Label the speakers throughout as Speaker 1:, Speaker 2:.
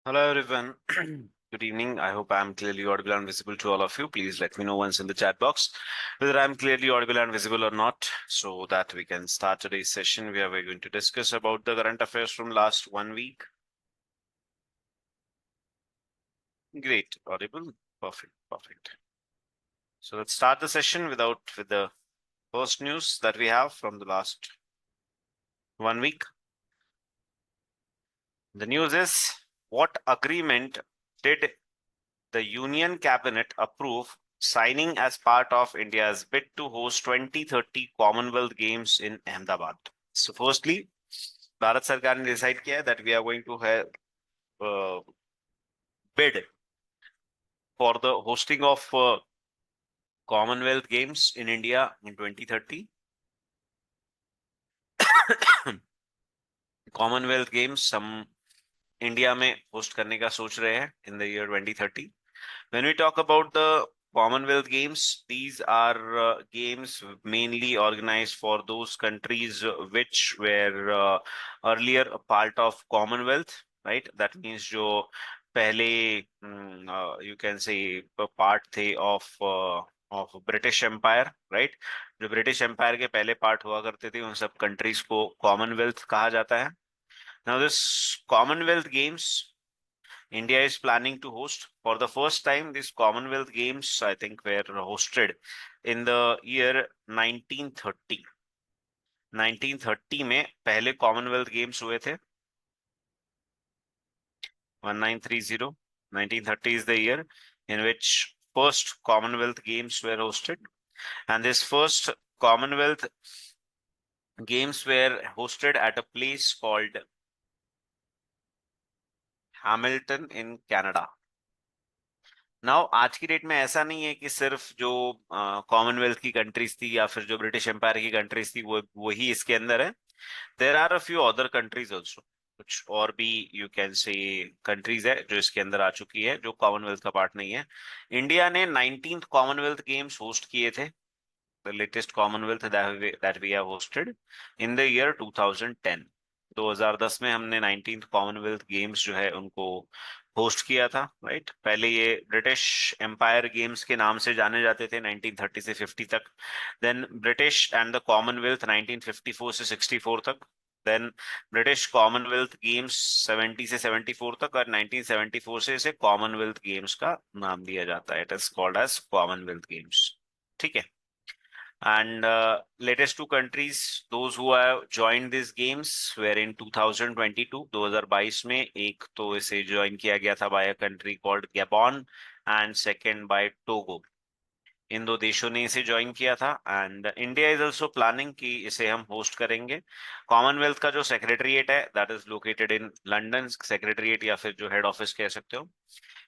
Speaker 1: Hello everyone. Good evening. I hope I'm clearly audible and visible to all of you. Please let me know once in the chat box whether I'm clearly audible and visible or not, so that we can start today's session where we're going to discuss about the current affairs from last 1 week. Great. Audible. Perfect. So let's start the session with the first news that we have from the last 1 week. The news is, what agreement did the Union Cabinet approve signing as part of India's bid to host 2030 Commonwealth Games in Ahmedabad? So firstly, Bharat सरकार ने decide किया है that we are going to have bid for the hosting of Commonwealth Games in India in 2030. Commonwealth Games हम India में host करने का सोच रहे हैं in the year 2030. When we talk about the Commonwealth Games, these are games mainly organized for those countries which were earlier a part of Commonwealth, right? That means जो पहले you can say part थे of British Empire, right? जो British empire के पहले part हुआ करते थे उन सब कंट्रीज को कॉमनवेल्थ कहा जाता है. Now this Commonwealth Games India is planning to host for the first time. These Commonwealth Games, I think, were hosted in the year 1930. 1930 में पहले Commonwealth Games हुए थे. 1930. 1930 is the year in which first Commonwealth Games were hosted, and this first Commonwealth Games were hosted at a place called Hamilton in Canada. Now आज की date में ऐसा नहीं है कि सिर्फ जो कॉमनवेल्थ की कंट्रीज थी या फिर जो ब्रिटिश एम्पायर की कंट्रीज थी वही इसके अंदर है. There are a few other countries also. कुछ और भी यू कैन से कंट्रीज है जो इसके अंदर आ चुकी है जो कॉमनवेल्थ का पार्ट नहीं है. इंडिया ने 19th कॉमनवेल्थ गेम्स होस्ट किए थे. The latest Commonwealth that we have hosted in the year 2010. 2010 में हमने 19th कॉमनवेल्थ गेम्स जो है उनको होस्ट किया था, राइट. पहले ये ब्रिटिश एम्पायर गेम्स के नाम से जाने जाते थे 1930 से 50 तक. Then British and the Commonwealth 1954 से 64 तक. देन ब्रिटिश कॉमनवेल्थ गेम्स 70 से 74 तक, और 1974 से इसे कॉमनवेल्थ गेम्स का नाम दिया जाता है. It is called as Commonwealth Games. ठीक है. And latest two countries, those who have joined these games were in 2022. 2022 में एक तो इसे ज्वाइन किया गया था by a country called Gabon and second by Togo. इन दो देशों ने इसे ज्वाइन किया था. And India is also planning कि इसे हम होस्ट करेंगे. कॉमनवेल्थ का जो सेक्रेटरीट है that is located in London. Secretariat या फिर जो हेड ऑफिस कह सकते हो.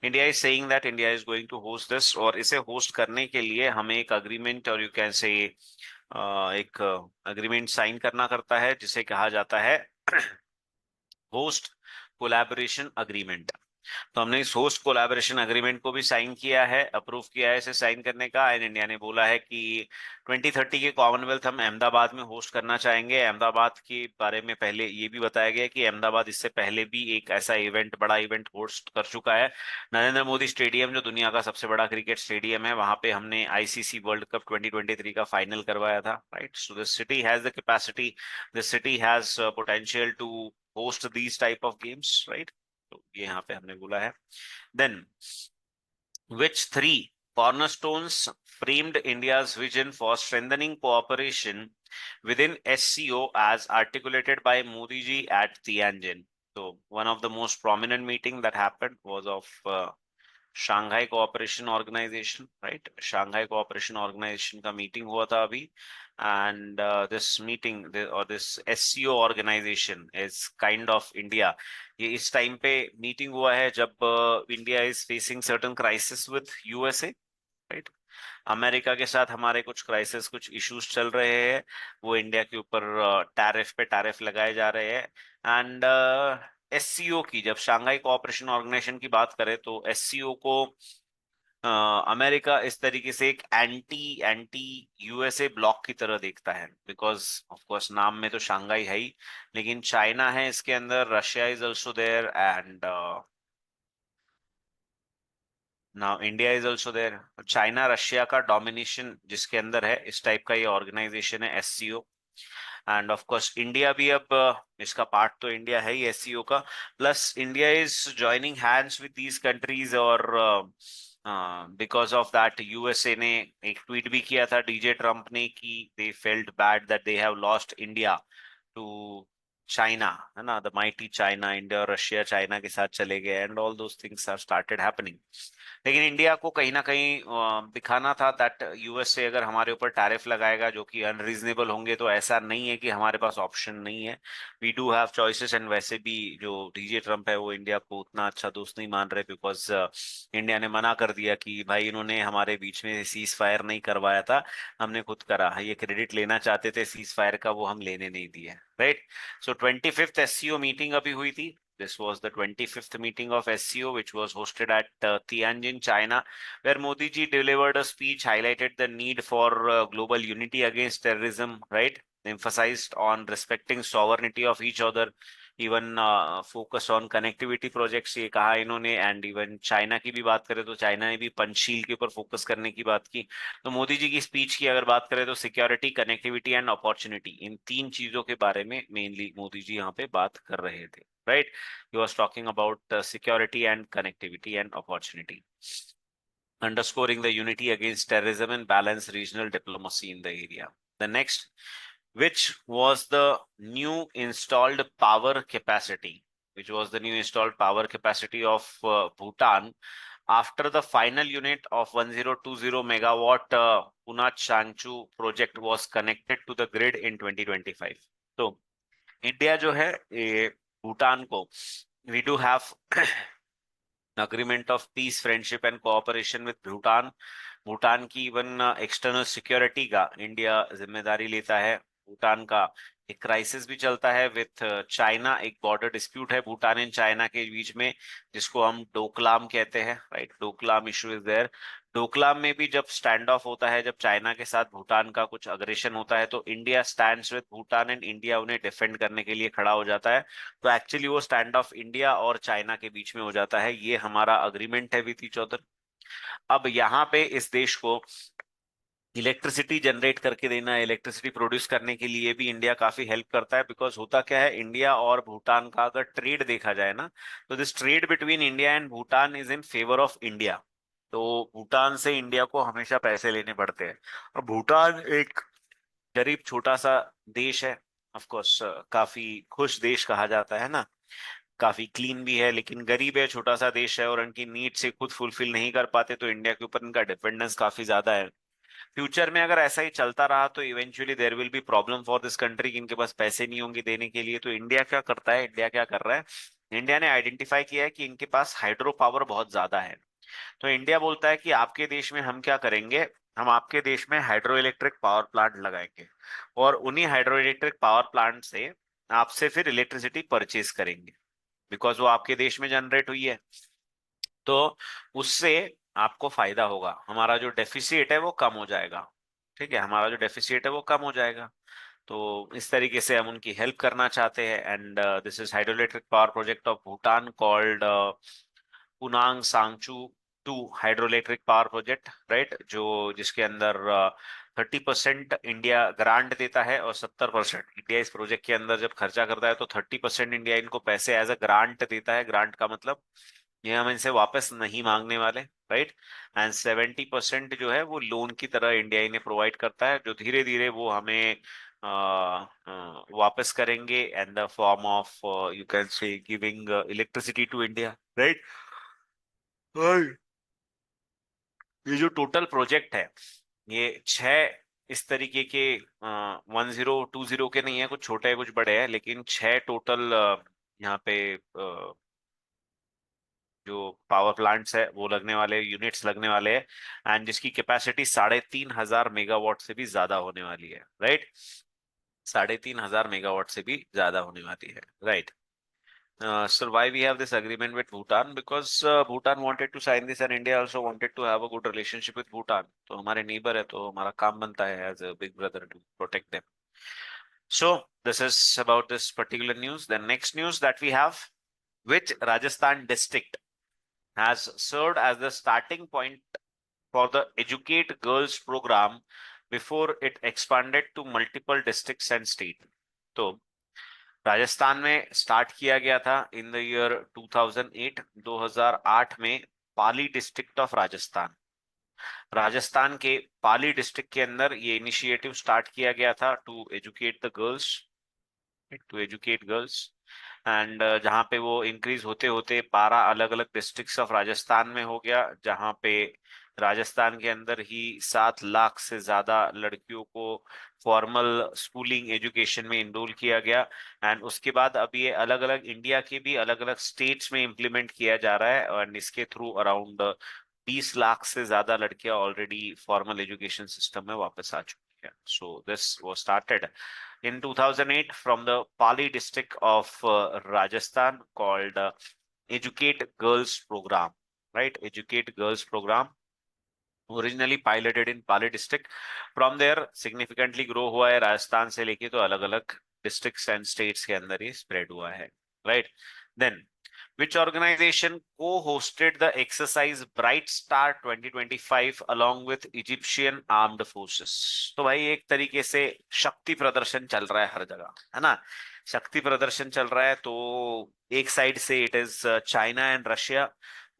Speaker 1: India is saying that India is going to host this, और इसे होस्ट करने के लिए हमें एक अग्रीमेंट और यू कैन से एक अग्रीमेंट साइन करना करता है जिसे कहा जाता है होस्ट कोलैबोरेशन अग्रीमेंट. तो हमने इस होस्ट कोलैबोरेशन अग्रीमेंट को भी साइन किया है, अप्रूव किया है इसे साइन करने का. एंड इंडिया ने बोला है कि 2030 के कॉमनवेल्थ हम अहमदाबाद में होस्ट करना चाहेंगे. अहमदाबाद के बारे में पहले ये भी बताया गया कि अहमदाबाद इससे पहले भी एक ऐसा इवेंट, बड़ा इवेंट होस्ट कर चुका है. नरेंद्र मोदी स्टेडियम जो दुनिया का सबसे बड़ा क्रिकेट स्टेडियम है, वहां पे हमने आईसीसी वर्ल्ड कप 2023 का फाइनल करवाया था, right. So this city has the capacity, this city has potential to host these type of games, right. तो ये यहाँ पे हमने बोला है. Then which three cornerstones framed India's vision for strengthening cooperation within SCO as articulated by Modi ji at Tianjin? So one of the most prominent meeting that happened was of Shanghai Cooperation Organization, right? Shanghai Cooperation Organization का meeting हुआ था अभी. And this meeting or this SCO organization is kind of India. ये इस time पे meeting हुआ है जब India is facing certain crisis with USA, right. America के साथ हमारे कुछ क्राइसिस, कुछ इश्यूज चल रहे हैं. वो इंडिया के ऊपर टैरिफ पे टैरिफ लगाए जा रहे हैं. एंड एससीओ की, जब शांघाई कोऑपरेशन ऑर्गेनाइजेशन की बात करें तो एससीओ को अमेरिका इस तरीके से एक एंटी एंटी यूएसए ब्लॉक की तरह देखता है. बिकॉज ऑफ कोर्स नाम में तो शांघाई है ही, लेकिन चाइना है इसके अंदर, Russia is also there, and now India is also there. China Russia का डोमिनेशन जिसके अंदर है, इस टाइप का ये ऑर्गेनाइजेशन है SCO. And of course India भी अब इसका पार्ट तो इंडिया है ही एससीओ का, plus India is joining hands with these countries. और बिकॉज ऑफ दैट यूएसए ने एक ट्वीट भी किया था डीजे ट्रम्प ने कि they felt bad that they have lost India to China, है ना, द माइटी चाइना। इंडिया और रशिया चाइना के साथ चले गए and all those things are started happening. लेकिन इंडिया को कहीं ना कहीं दिखाना था दैट यूएसए अगर हमारे ऊपर टैरिफ लगाएगा जो कि अनरीजनेबल होंगे, तो ऐसा नहीं है कि हमारे पास ऑप्शन नहीं है, we do have choices. And वैसे भी जो डीजे ट्रम्प है वो इंडिया को उतना अच्छा दोस्त नहीं मान रहे, बिकॉज इंडिया ने मना कर दिया कि भाई इन्होंने हमारे बीच में सीज फायर नहीं करवाया था, हमने खुद करा, ये क्रेडिट लेना चाहते थे सीज फायर का, वो हम लेने नहीं दिए, राइट। सो 25th एससीओ मीटिंग अभी हुई थी। This was the 25th meeting of SCO, which was hosted at Tianjin, China, where Modi ji delivered a speech, highlighted the need for global unity against terrorism, right? Emphasized on respecting sovereignty of each other, even focus on connectivity projects, ये कहा इन्होंने। And even China की भी बात करें तो China ने भी पंचशील के ऊपर फोकस करने की बात की। तो मोदी जी की स्पीच की अगर बात करें तो सिक्योरिटी, कनेक्टिविटी एंड अपॉर्चुनिटी, इन तीन चीजों के बारे में मेनली मोदी जी यहाँ पे बात कर रहे थे, right. He was talking about security and connectivity and opportunity, underscoring the unity against terrorism and balance regional diplomacy in the area. The next, which was the new installed power capacity, which was the new installed power capacity of Bhutan after the final unit of 1020 megawatt Punach Changchu project was connected to the grid in 2025. So, India जो है ये भूटान को, we do have agreement of peace, friendship and cooperation with Bhutan. Bhutan की even external security का India जिम्मेदारी लेता है। भूटान का एक क्राइसिस भी चलता है विथ चाइना, एक बॉर्डर डिस्प्यूट है भूटान एंड चाइना के बीच में, जिसको हम डोकलाम कहते हैं, right. Doklam issue is there. Doklam में भी जब स्टैंड ऑफ होता है, जब चाइना के साथ भूटान का कुछ अग्रेशन होता है, तो India stands with Bhutan and India उन्हें डिफेंड करने के लिए खड़ा हो जाता है। तो एक्चुअली वो स्टैंड ऑफ इंडिया और चाइना के बीच में हो जाता है, ये हमारा अग्रीमेंट है विथ ईच अदर। अब यहाँ पे इस देश को इलेक्ट्रिसिटी जनरेट करके देना, इलेक्ट्रिसिटी प्रोड्यूस करने के लिए भी इंडिया काफी हेल्प करता है। बिकॉज होता क्या है, इंडिया और भूटान का अगर ट्रेड देखा जाए ना, तो this trade between India and Bhutan is in favour of India. तो भूटान से इंडिया को हमेशा पैसे लेने पड़ते हैं। और भूटान एक गरीब छोटा सा देश है, ऑफ कोर्स काफी खुश देश कहा जाता है ना, काफी क्लीन भी है, लेकिन गरीब है, छोटा सा देश है, और उनकी नीड से खुद फुलफिल नहीं कर पाते, तो इंडिया के ऊपर इनका डिपेंडेंस काफी ज्यादा है। फ्यूचर में अगर ऐसा ही चलता रहा तो eventually there will be problem for this country, कि इनके पास पैसे नहीं होंगे देने के लिए। तो इंडिया क्या करता है, इंडिया क्या कर रहा है, इंडिया ने आइडेंटिफाई किया है कि इनके पास हाइड्रो पावर बहुत ज्यादा है। तो इंडिया बोलता है कि आपके देश में हम क्या करेंगे, हम आपके देश में हाइड्रो इलेक्ट्रिक पावर प्लांट लगाएंगे, और उन्हीं हाइड्रो इलेक्ट्रिक पावर प्लांट से आपसे फिर इलेक्ट्रिसिटी परचेज करेंगे, बिकॉज वो आपके देश में जनरेट हुई है। तो उससे आपको फायदा होगा, हमारा जो डेफिसिट है वो कम हो जाएगा, ठीक है, हमारा जो डेफिसिट है वो कम हो जाएगा। तो इस तरीके से हम उनकी हेल्प करना चाहते हैं। And this is hydroelectric power project of Bhutan called Punatsangchhu 2 hydroelectric power project, right, जो जिसके अंदर 30% इंडिया ग्रांट देता है और 70% इंडिया इस प्रोजेक्ट के अंदर जब खर्चा करता है, तो 30% इंडिया इनको पैसे एज अ ग्रांट देता है। ग्रांट का मतलब ये हम इनसे वापस नहीं मांगने वाले, राइट। एंड 70% जो है वो लोन की तरह इंडिया इन्हें प्रोवाइड करता है, जो धीरे धीरे वो हमें वापस करेंगे and the form of you can say giving electricity to India, right. ये जो टोटल प्रोजेक्ट है, ये 6 इस तरीके के 1020 के नहीं है, कुछ छोटे हैं कुछ बड़े हैं, लेकिन 6 टोटल यहाँ पे जो पावर प्लांट्स है वो लगने वाले, यूनिट्स लगने वाले हैं, एंड जिसकी कैपेसिटी 3500 मेगावाट से भी ज्यादा होने वाली है, राइट। 3500 मेगावाट से भी ज्यादा होने वाली है, right. So why we have this agreement with Bhutan? Because Bhutan wanted to sign this and India also wanted to have a good relationship with Bhutan. तो हमारे neighbor है, तो हमारा काम बनता है as a big brother to protect them. So this is about this particular news. The next news that we have, which Rajasthan district has served as the starting point for the Educate Girls program before it expanded to multiple districts and state. तो राजस्थान में start किया गया था इन the year 2008, 2008 में पाली district of Rajasthan, Rajasthan के पाली district के अंदर ये इनिशिएटिव स्टार्ट किया गया था to educate the girls, to educate girls. And जहाँ पे वो इंक्रीज होते होते 12 अलग अलग डिस्ट्रिक्ट्स ऑफ राजस्थान में हो गया, जहाँ पे राजस्थान के अंदर ही 7 लाख से ज्यादा लड़कियों को फॉर्मल स्कूलिंग एजुकेशन में इनरोल किया गया। एंड उसके बाद अब ये अलग अलग इंडिया के भी अलग अलग स्टेट्स में इम्प्लीमेंट किया जा रहा है, और इसके थ्रू अराउंड 20 लाख से ज्यादा लड़कियां ऑलरेडी फॉर्मल एजुकेशन सिस्टम में वापस आ चुकी हैं। सो this was started in 2008 from the Pali district of Rajasthan called Educate Girls Program, right? Educate Girls Program originally piloted in Pali district. From there significantly grow हुआ है, राजस्थान से लेके तो अलग अलग districts and states के अंदर ये spread हुआ है, right? Then which organization co-hosted the exercise Bright Star 2025 along with Egyptian Armed Forces? तो भाई एक तरीके से शक्ति प्रदर्शन चल रहा है हर जगह, है ना? शक्ति प्रदर्शन चल रहा है, तो एक साइड से it is China and Russia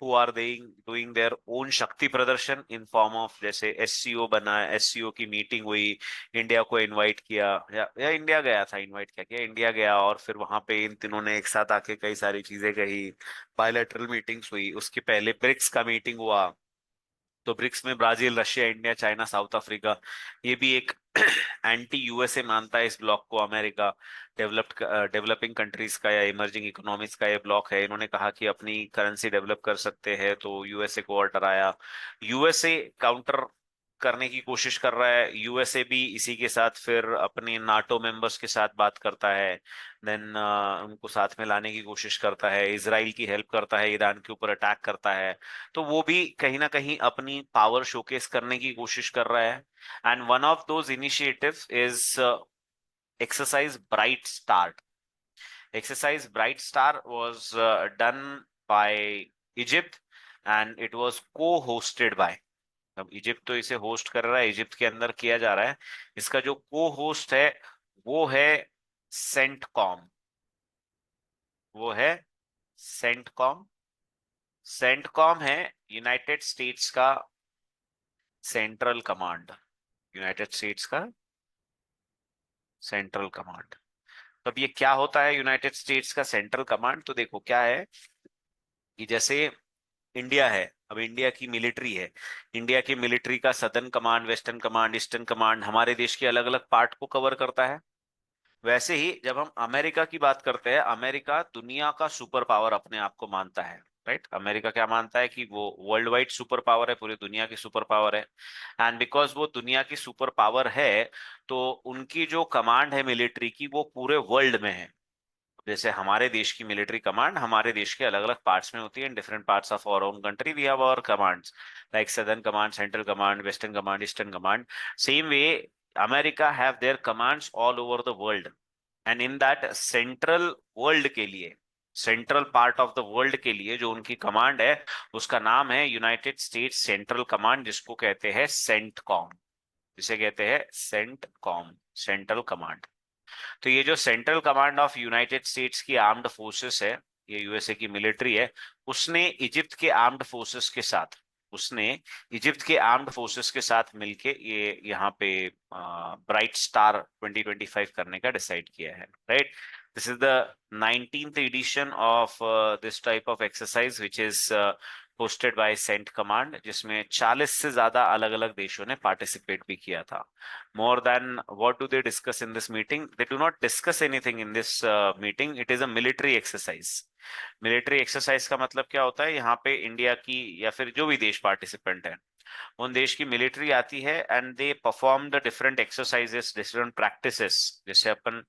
Speaker 1: who are doing their own शक्ति प्रदर्शन इन फॉर्म ऑफ, जैसे एससीओ बना, एससीओ की मीटिंग हुई, इंडिया को इनवाइट किया, या इंडिया गया था, इनवाइट किया इंडिया गया, और फिर वहां पे इन तीनों ने एक साथ आके कई सारी चीजें कही, बायलैटरल मीटिंग्स हुई। उसके पहले ब्रिक्स का मीटिंग हुआ, तो ब्रिक्स में Brazil, Russia, India, China, south Africa, ये भी एक एंटी यूएसए मानता है इस ब्लॉक को, अमेरिका, डेवलप्ड डेवलपिंग कंट्रीज का या इमर्जिंग इकोनॉमिक्स का ये ब्लॉक है। इन्होंने कहा कि अपनी करेंसी डेवलप कर सकते हैं, तो यूएसए को और डराया। यूएसए काउंटर करने की कोशिश कर रहा है, यूएसए भी इसी के साथ फिर अपने नाटो मेंबर्स के साथ बात करता है, देन उनको साथ में लाने की कोशिश करता है, इसराइल की हेल्प करता है, ईरान के ऊपर अटैक करता है, तो वो भी कहीं ना कहीं अपनी पावर शोकेस करने की कोशिश कर रहा है। And one of those initiatives is exercise Bright Star. Exercise Bright Star was done by Egypt and it was co-hosted by, अब इजिप्ट तो इसे होस्ट कर रहा है, इजिप्ट के अंदर किया जा रहा है, इसका जो को होस्ट है वो है सेंटकॉम, वो है सेंटकॉम। सेंटकॉम है यूनाइटेड स्टेट्स का सेंट्रल कमांड, यूनाइटेड स्टेट्स का सेंट्रल कमांड। तो अब ये क्या होता है यूनाइटेड स्टेट्स का सेंट्रल कमांड? तो देखो क्या है कि जैसे इंडिया है, अब इंडिया की मिलिट्री है, इंडिया की मिलिट्री का southern command, western command, eastern command हमारे देश के अलग अलग पार्ट को कवर करता है। वैसे ही जब हम अमेरिका की बात करते हैं, अमेरिका दुनिया का सुपर पावर अपने आप को मानता है, राइट? अमेरिका क्या मानता है कि वो वर्ल्ड वाइड सुपर पावर है, पूरी दुनिया की सुपर पावर है। एंड बिकॉज वो दुनिया की सुपर पावर है, तो उनकी जो कमांड है मिलिट्री की वो पूरे वर्ल्ड में है। जैसे हमारे देश की मिलिट्री कमांड हमारे देश के अलग अलग पार्ट्स में होती है, in different parts of our own country we have our commands, like southern command, central command, western command, eastern command. Same way America have their commands all over the world, and in that central world के लिए, central part of the world के लिए जो उनकी command है उसका नाम है यूनाइटेड स्टेट्स सेंट्रल कमांड, जिसको कहते हैं सेंटकॉम, जिसे कहते हैं सेंटकॉम, सेंट्रल कमांड। तो ये जो central command of United states की आर्म्ड फोर्सेस है, ये यूएसए की मिलिट्री है, उसने इजिप्ट के आर्म्ड फोर्सेस के साथ, उसने इजिप्ट के आर्म्ड फोर्सेस के साथ मिलके ये यहाँ पे ब्राइट स्टार 2025 करने का डिसाइड किया है, right? This is the 19th edition of this type of exercise which is hosted by cent command, जिसमें 40 से ज्यादा अलग अलग देशों ने पार्टिसिपेट भी किया था। More than what do they discuss in this meeting? They do not discuss anything in this meeting. It is a military exercise. Military exercise का मतलब क्या होता है? यहाँ पे इंडिया की या फिर जो भी देश पार्टिसिपेंट है उन देश की मिलिट्री आती है and they perform the different exercises, different practices. जैसे अपन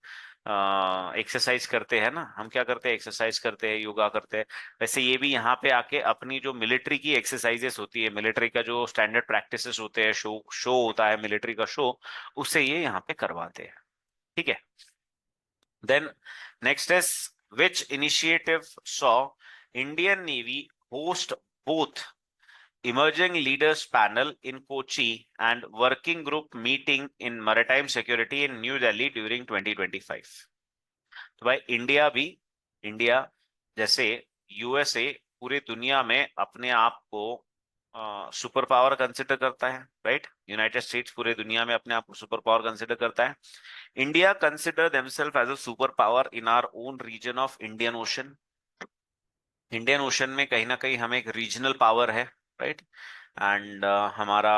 Speaker 1: एक्सरसाइज करते हैं ना, हम क्या करते हैं? एक्सरसाइज करते हैं, योगा करते हैं। वैसे ये भी यहाँ पे आके अपनी जो मिलिट्री की एक्सरसाइजेस होती है, मिलिट्री का जो स्टैंडर्ड प्रैक्टिसेस होते हैं, शो शो होता है मिलिट्री का शो, उससे ये यहाँ पे करवाते हैं, ठीक है? Then next is which initiative saw Indian Navy host both emerging leaders panel in Kochi and working group meeting in maritime security in New Delhi during 2025. तो भाई इंडिया जैसे यूएसए पूरी दुनिया में अपने आप को सुपर पावर कंसिडर करता है, राइट? यूनाइटेड स्टेट्स पूरे दुनिया में अपने आप को सुपर पावर कंसिडर करता है. India consider themselves as a super power in our own region of Indian Ocean. Indian Ocean में कहीं ना कहीं हम एक रीजनल पावर है, राइट? एंड हमारा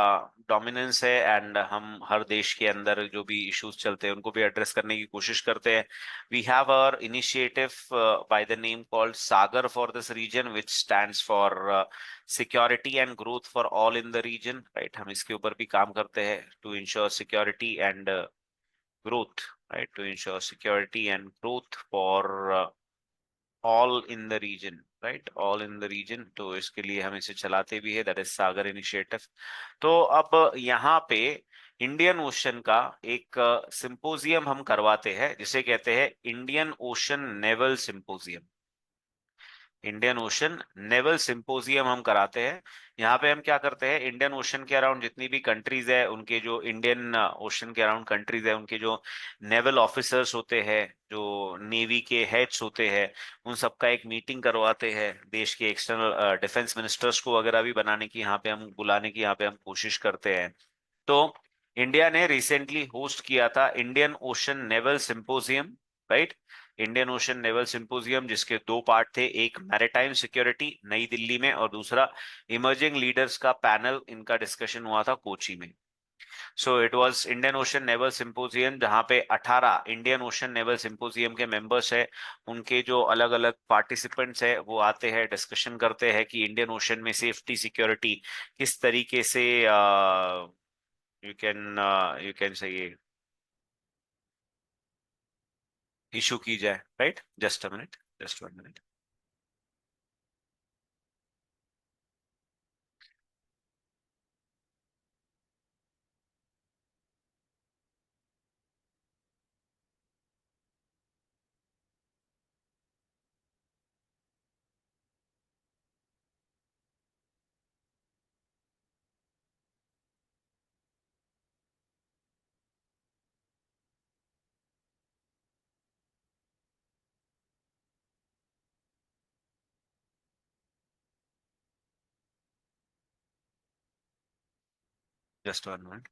Speaker 1: डोमिनेंस है, एंड हम हर देश के अंदर जो भी इश्यूज चलते हैं उनको भी एड्रेस करने की कोशिश करते हैं. We have our initiative by the name called SAGAR for this region which stands for security and growth for all in the region, right? हम इसके ऊपर भी काम करते हैं to ensure security and growth, right? To ensure security and growth for all in the region, right? All in the region. तो इसके लिए हम इसे चलाते भी है, दैट इज सागर इनिशिएटिव. तो अब यहाँ पे इंडियन ओशन का एक सिंपोजियम हम करवाते हैं जिसे कहते हैं Indian ocean naval symposium. Indian ocean naval symposium हम कराते हैं. यहाँ पे हम क्या करते हैं, इंडियन ओशन के अराउंड जितनी भी कंट्रीज है उनके जो इंडियन ओशन के अराउंड कंट्रीज है उनके जो नेवल ऑफिसर्स होते हैं, जो नेवी के हेड्स होते हैं, उन सबका एक मीटिंग करवाते हैं. देश के एक्सटर्नल डिफेंस मिनिस्टर्स को वगैरह भी बनाने की यहाँ पे हम बुलाने की यहाँ पे हम कोशिश करते हैं. तो इंडिया ने रिसेंटली होस्ट किया था Indian ocean naval symposium, right? Indian ocean naval symposium जिसके दो पार्ट थे, एक मैरिटाइम सिक्योरिटी नई दिल्ली में और दूसरा इमर्जिंग लीडर्स का पैनल. इनका डिस्कशन हुआ था कोची में. So it was Indian ocean naval symposium जहां पे 18 इंडियन ओशन नेवल सिंपोजियम के मेंबर्स है, उनके जो अलग अलग पार्टिसिपेंट्स है वो आते हैं, डिस्कशन करते हैं कि इंडियन ओशन में सेफ्टी सिक्योरिटी किस तरीके से यू कैन से ये इशू की जाए, right? Just a minute, just 1 minute. Just 1 minute.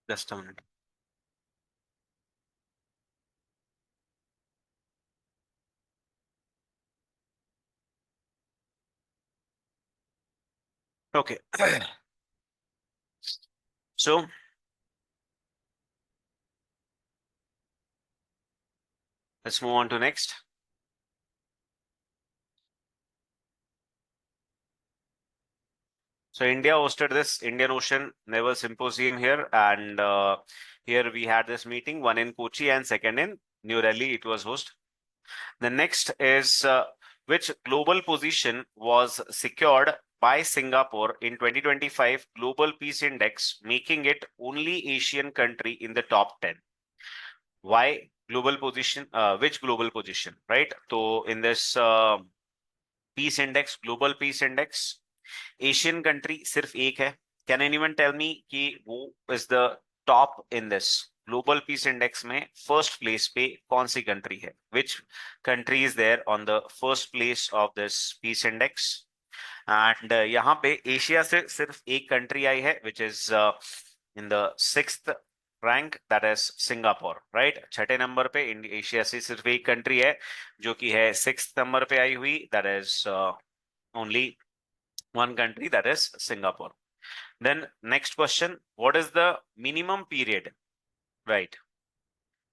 Speaker 1: Just a minute. Okay. So let's move on to next. So India hosted this Indian Ocean Naval Symposium here, and here we had this meeting, one in Kochi and second in New Delhi. It was hosted. The next is which global position was secured by Singapore in 2025 Global Peace Index, making it only Asian country in the top 10. Why global position? Which global position, right? So in this peace index, global peace index, Asian country सिर्फ एक है. Can anyone tell me कि वो is the top in this global peace index में first place पे कौन सी country है? Which country is there on the first place of this peace index? And यहाँ पे एशिया से सिर्फ एक कंट्री आई है which is in the sixth rank, that is Singapore, right. छठे नंबर पे एशिया से सिर्फ एक कंट्री है जो कि है सिक्स्थ नंबर पे आई हुई, that is only one country, that is Singapore. Then next question, what is the minimum period? Right,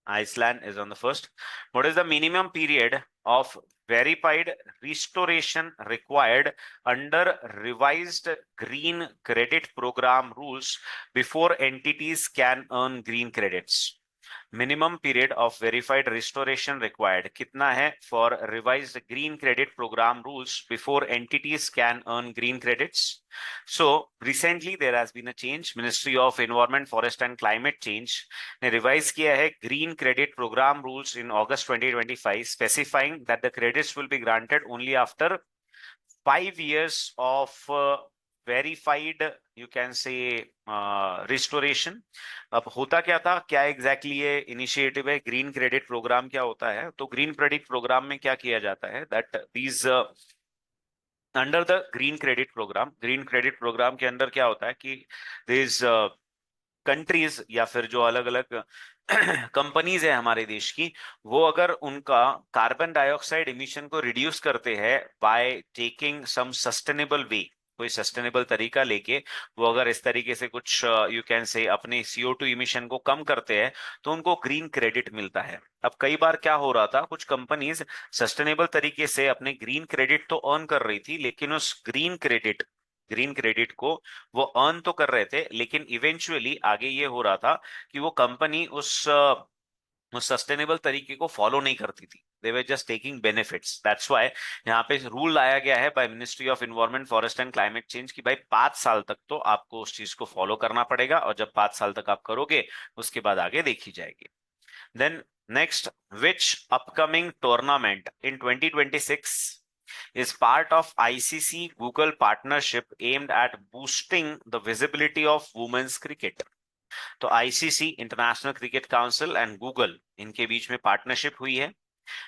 Speaker 1: Iceland is on the first. What is the minimum period of verified restoration required under revised green credit program rules before entities can earn green credits? Minimum period of verified restoration required कितना है for revised green credit program rules before entities can earn green credits? So recently there has been a change. Ministry of environment, forest and climate change ने revise किया है green credit program rules in August 2025, specifying that the credits will be granted only after 5 years of verified, you can say, restoration. अब होता क्या था, क्या exactly ये initiative है, ग्रीन क्रेडिट प्रोग्राम क्या होता है? तो ग्रीन क्रेडिट प्रोग्राम में क्या किया जाता है, that these under the green credit program के अंदर क्या होता है कि दीज कंट्रीज या फिर जो अलग अलग कंपनीज है हमारे देश की, वो अगर उनका कार्बन डाइऑक्साइड इमिशन को रिड्यूस करते हैं बाय टेकिंग सम सस्टेनेबल वे, कोई सस्टेनेबल तरीका लेके वो अगर इस तरीके से कुछ यू कैन से अपने CO2 इमिशन को कम करते हैं, तो उनको ग्रीन क्रेडिट मिलता है. अब कई बार क्या हो रहा था, कुछ कंपनीज सस्टेनेबल तरीके से अपने ग्रीन क्रेडिट तो अर्न कर रही थी, लेकिन उस ग्रीन क्रेडिट को वो अर्न तो कर रहे थे, लेकिन इवेंचुअली आगे ये हो रहा था कि वो कंपनी उस सस्टेनेबल तरीके को फॉलो नहीं करती थी. They were just taking benefits. That's why यहाँ पे रूल लाया गया है by ministry of environment, forest and climate change की भाई 5 साल तक तो आपको उस चीज को फॉलो करना पड़ेगा, और जब 5 साल तक आप करोगे उसके बाद आगे देखी जाएगी. Then next, which upcoming tournament in 2026 is part of ICC Google partnership aimed at boosting the visibility of women's cricket? तो ICC, international cricket council and Google, इनके बीच में पार्टनरशिप हुई है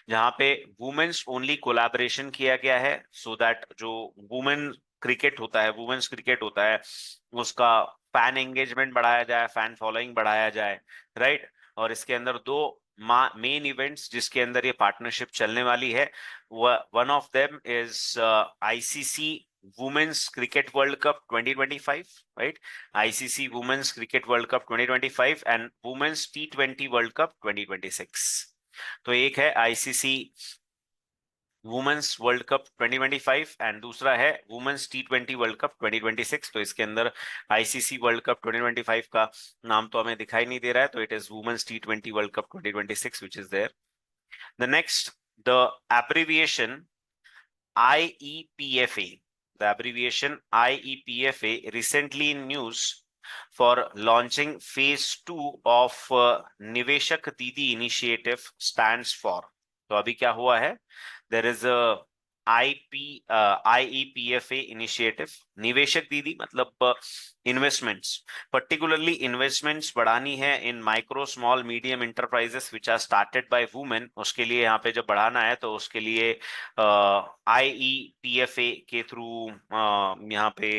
Speaker 1: जहां पे वुमेन्स ओनली कोलैबोरेशन किया गया है, सो दैट जो वुमेन्स क्रिकेट होता है उसका फैन एंगेजमेंट बढ़ाया जाए, फैन फॉलोइंग बढ़ाया जाए, राइट. और इसके अंदर दो मेन इवेंट्स जिसके अंदर ये पार्टनरशिप चलने वाली है, one of them is ICC women's cricket world cup 2025, right. ICC women's cricket world cup 2025 and women's T20 world cup 2026. तो एक है ICC women's world cup 2025 and दूसरा है वुमेन्स T20 वर्ल्ड कप 2026. तो इसके अंदर आईसीसी वर्ल्ड कप 2025 का नाम तो हमें दिखाई नहीं दे रहा है, तो it is women's T20 world cup 2026 which is there. The next, the abbreviation IEPFA, the abbreviation IEPFA recently in news for launching phase 2 of Niveshak Didi initiative stands for. तो अभी क्या हुआ है, there is a IEPFA initiative. निवेशक दीदी मतलब investments, particularly investments बढ़ानी है in micro small medium enterprises which are started by women. उसके लिए यहाँ पे जब बढ़ाना है तो उसके लिए IEPFA के थ्रू यहाँ पे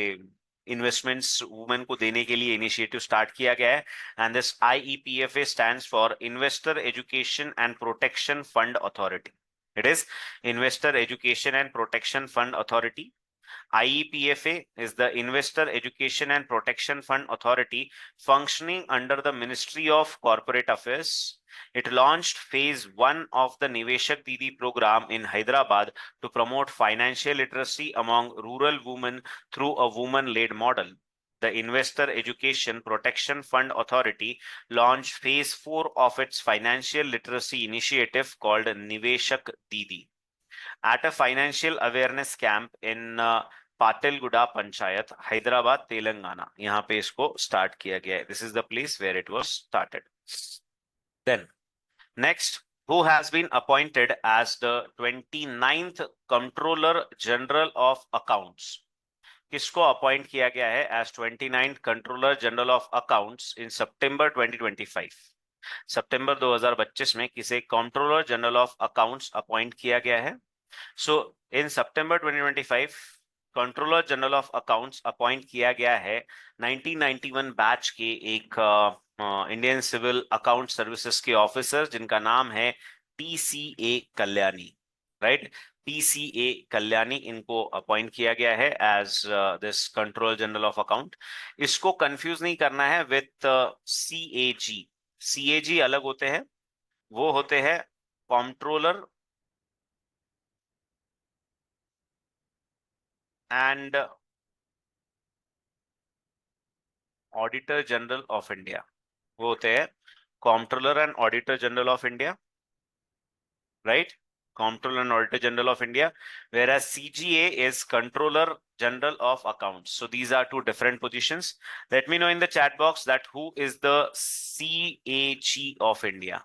Speaker 1: इन्वेस्टमेंट्स वुमेन को देने के लिए इनिशिएटिव स्टार्ट किया गया है. And this IEPFA stands for investor education and protection fund authority. It is Investor Education and Protection Fund Authority. IEPFA is the Investor Education and Protection Fund Authority functioning under the Ministry of Corporate Affairs. It launched phase 1 of the Niveshak Didi program in Hyderabad to promote financial literacy among rural women through a woman-led model. The Investor Education Protection Fund Authority launched phase 4 of its financial literacy initiative called Niveshak Didi at a financial awareness camp in Patilguda panchayat Hyderabad Telangana. यहाँ पे इसको start किया गया है. This is the place where it was started. Then next, who has been appointed as the 29th Controller General of Accounts? किसको appoint किया गया है as 29th controller general of accounts in September 2025? सितंबर 2025 में किसे controller general of accounts appoint किया गया है? So in September 2025 controller general of accounts appoint किया गया है 1991 बैच के एक इंडियन सिविल अकाउंट सर्विसेज के ऑफिसर जिनका नाम है TCA Kalyani. Right, TCA Kalyani इनको अपॉइंट किया गया है as this controller general of account. इसको कंफ्यूज नहीं करना है विथ CAG. CAG अलग होते हैं, वो होते हैं controller and auditor general of India. वो होते हैं controller and auditor general of India, right? Comptroller and Auditor General of India, whereas CGA is Controller General of Accounts. So these are two different positions. Let me know in the chat box that who is the CAG of India.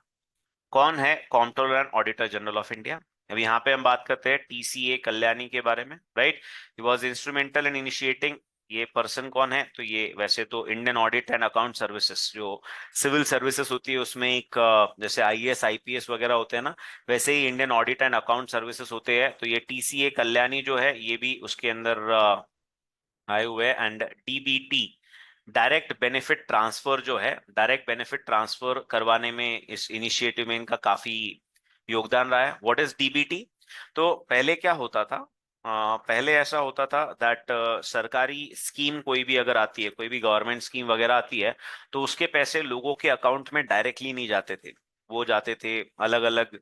Speaker 1: कौन है Comptroller and Auditor General of India? अब यहाँ पे हम बात करते हैं TCA Kalyani के बारे में, right? He was instrumental in initiating. ये पर्सन कौन है? तो ये वैसे तो Indian audit and account services जो सिविल सर्विसेज होती है उसमें एक जैसे IAS IPS वगैरह होते हैं ना, वैसे ही Indian audit and account services होते हैं. तो ये TCA कल्याणी जो है ये भी उसके अंदर आए हुए हैं. And DBT direct benefit transfer जो है, डायरेक्ट बेनिफिट ट्रांसफर करवाने में इस इनिशिएटिव में इनका काफी योगदान रहा है. What is DBT? तो पहले क्या होता था, पहले ऐसा होता था दैट सरकारी स्कीम कोई भी अगर आती है, कोई भी गवर्नमेंट स्कीम वगैरह आती है, तो उसके पैसे लोगों के अकाउंट में डायरेक्टली नहीं जाते थे, वो जाते थे अलग अलग